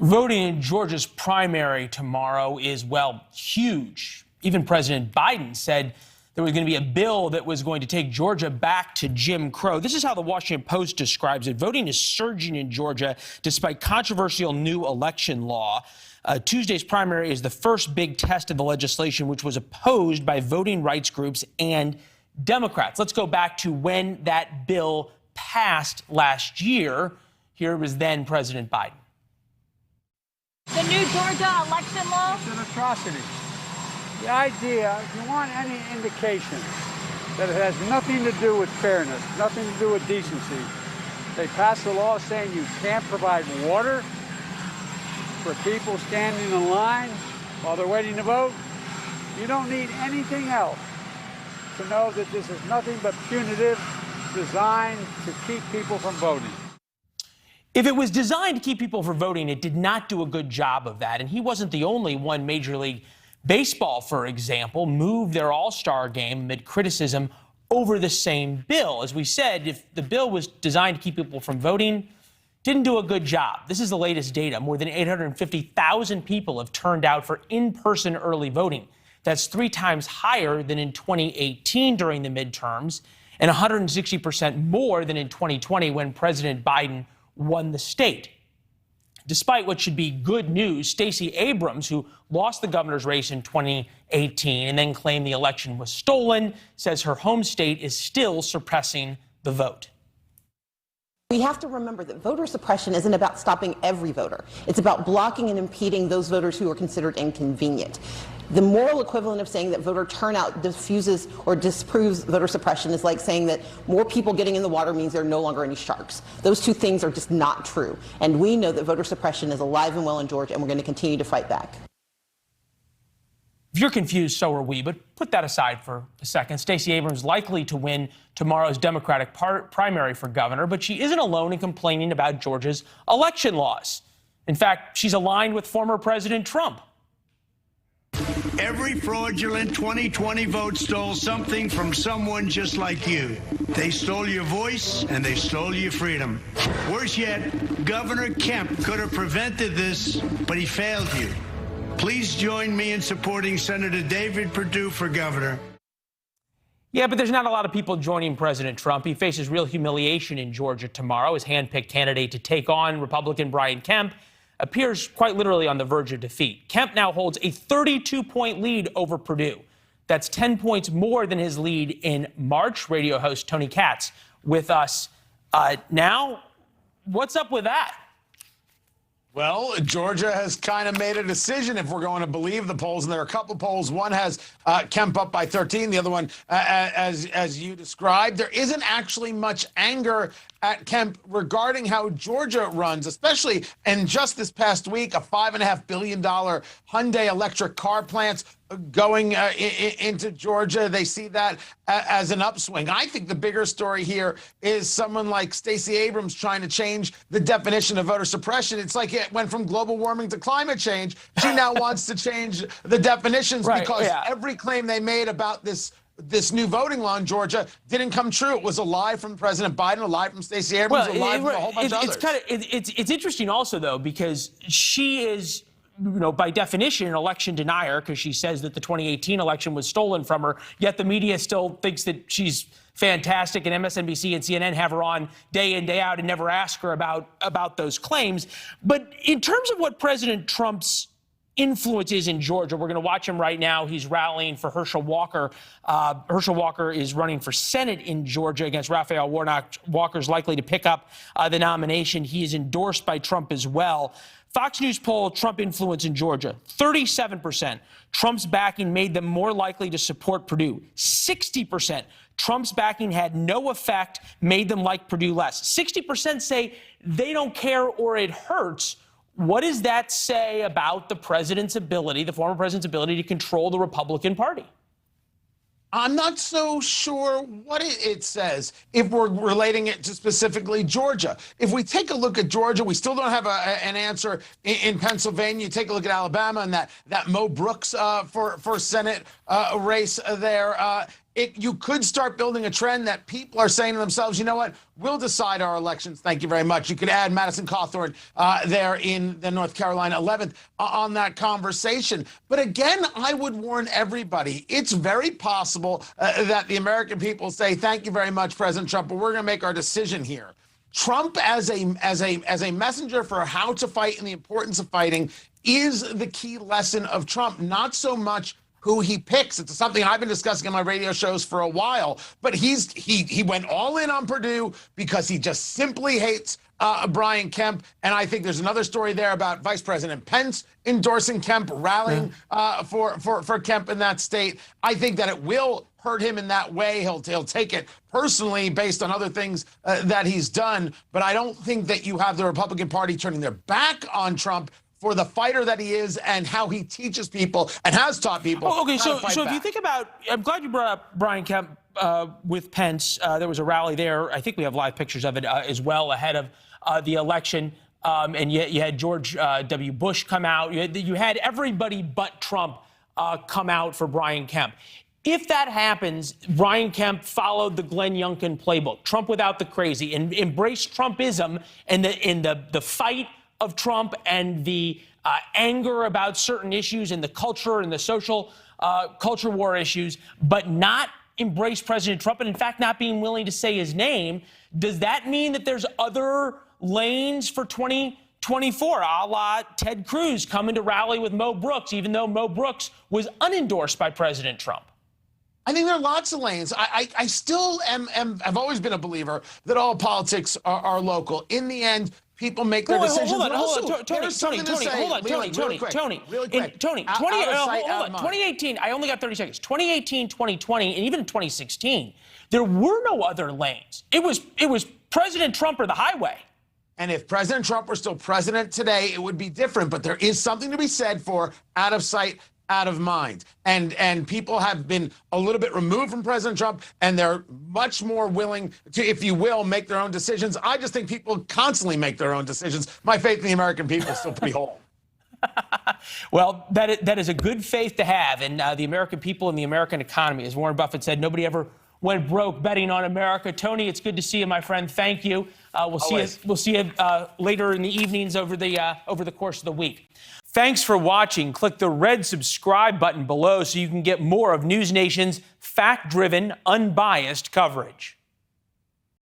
Voting in Georgia's primary tomorrow is, well, huge. Even President Biden said there was going to be a bill that was going to take Georgia back to Jim Crow. This is how the Washington Post describes it. Voting is surging in Georgia despite controversial new election law. Tuesday's primary is the first big test of the legislation, which was opposed by voting rights groups and Democrats. Let's go back to when that bill passed last year. Here was then President Biden. The new Georgia election law? It's an atrocity. The idea, if you want any indication that it has nothing to do with fairness, nothing to do with decency, they passed a law saying you can't provide water for people standing in line while they're waiting to vote. You don't need anything else to know that this is nothing but punitive, designed to keep people from voting. If it was designed to keep people from voting, it did not do a good job of that. And he wasn't the only one. Major League Baseball, for example, moved their all-star game amid criticism over the same bill. As we said, if the bill was designed to keep people from voting, didn't do a good job. This is the latest data. More than 850,000 people have turned out for in-person early voting. That's 3 times higher than in 2018 during the midterms and 160% more than in 2020 when President Biden won the state. Despite what should be good news, Stacey Abrams, who lost the governor's race in 2018 and then claimed the election was stolen, says her home state is still suppressing the vote. We have to remember that voter suppression isn't about stopping every voter. It's about blocking and impeding those voters who are considered inconvenient. The moral equivalent of saying that voter turnout diffuses or disproves voter suppression is like saying that more people getting in the water means there are no longer any sharks. Those two things are just not true. And we know that voter suppression is alive and well in Georgia, and we're going to continue to fight back. If you're confused, so are we, but put that aside for a second. Stacey Abrams likely to win tomorrow's Democratic primary for governor, but she isn't alone in complaining about Georgia's election laws. In fact, she's aligned with former President Trump. Every fraudulent 2020 vote stole something from someone just like you. They stole your voice and they stole your freedom. Worse yet, Governor Kemp could have prevented this, but he failed you. Please join me in supporting Senator David Perdue for governor. Yeah, but there's not a lot of people joining President Trump. He faces real humiliation in Georgia tomorrow. His handpicked candidate to take on Republican Brian Kemp appears quite literally on the verge of defeat. Kemp now holds a 32-point lead over Perdue. That's 10 points more than his lead in March. Radio host Tony Katz with us now. What's up with that? Well, Georgia has kind of made a decision, if we're going to believe the polls, and there are a couple polls. One has Kemp up by 13. The other one, as you described, there isn't actually much anger at Kemp regarding how Georgia runs, especially in just this past week, a $5.5 billion Hyundai electric car plant going into Georgia. They see that as an upswing. I think the bigger story here is someone like Stacey Abrams trying to change the definition of voter suppression. It's like it went from global warming to climate change. She now wants to change the definitions because every claim they made about this new voting law in Georgia didn't come true. It was a lie from President Biden, a lie from Stacey Abrams, a lie from a whole bunch of others. It's interesting also, though, because she is, by definition, an election denier, because she says that the 2018 election was stolen from her, yet the media still thinks that she's fantastic, and MSNBC and CNN have her on day in, day out and never ask her about those claims. But in terms of what President Trump's influence is in Georgia, we're going to watch him right now. He's rallying for Herschel Walker. Herschel Walker is running for Senate in Georgia against Raphael Warnock. Walker's likely to pick up the nomination. He is endorsed by Trump as well. Fox News poll, Trump influence in Georgia, 37%. Trump's backing made them more likely to support Perdue. 60%. Trump's backing had no effect, made them like Perdue less. 60% say they don't care or it hurts. What does that say about the president's ability, the former president's ability to control the Republican Party? I'm not so sure what it says if we're relating it to specifically Georgia. If we take a look at Georgia, we still don't have an answer in Pennsylvania. You take a look at Alabama and that Mo Brooks for Senate race there. you could start building a trend that people are saying to themselves, you know what, we'll decide our elections. Thank you very much. You could add Madison Cawthorn there in the North Carolina 11th on that conversation. But again, I would warn everybody, it's very possible that the American people say, thank you very much, President Trump, but we're going to make our decision here. Trump as a messenger for how to fight and the importance of fighting is the key lesson of Trump, not so much who he picks. It's something I've been discussing on my radio shows for a while, but he went all in on Purdue because he just simply hates Brian Kemp. And I think there's another story there about Vice President Pence endorsing Kemp, rallying for Kemp in that state. I think that it will hurt him in that way. He'll take it personally based on other things that he's done. But I don't think that you have the Republican Party turning their back on Trump for the fighter that he is and how he teaches people and has taught people. Okay, how to fight so if back. you think about, I'm glad you brought up Brian Kemp with Pence. There was a rally there. I think we have live pictures of it as well ahead of the election. And you had George W. Bush come out. You had everybody but Trump come out for Brian Kemp. If that happens, Brian Kemp followed the Glenn Youngkin playbook. Trump without the crazy, and embraced Trumpism and the fight of Trump and the anger about certain issues and the culture and the social culture war issues, but not embrace President Trump and, in fact, not being willing to say his name. Does that mean that there's other lanes for 2024, a la Ted Cruz coming to rally with Mo Brooks, even though Mo Brooks was unendorsed by President Trump? I think there are lots of lanes. I still have always been a believer that all politics are local. In the end, people make their decisions. Hold on, Tony, 2018, I only got 30 seconds. 2018, 2020, and even in 2016, there were no other lanes. It was President Trump or the highway. And if President Trump were still president today, it would be different. But there is something to be said for out of sight, out of mind. And people have been a little bit removed from President Trump, and they're much more willing to, if you will, make their own decisions. I just think people constantly make their own decisions. My faith in the American people is still pretty whole. Well, that is a good faith to have. And the American people and the American economy, as Warren Buffett said, nobody ever went broke betting on America. Tony, it's good to see you, my friend. Thank you. We'll see you later in the evenings over the course of the week. Thanks for watching. Click the red subscribe button below so you can get more of NewsNation's fact-driven, unbiased coverage.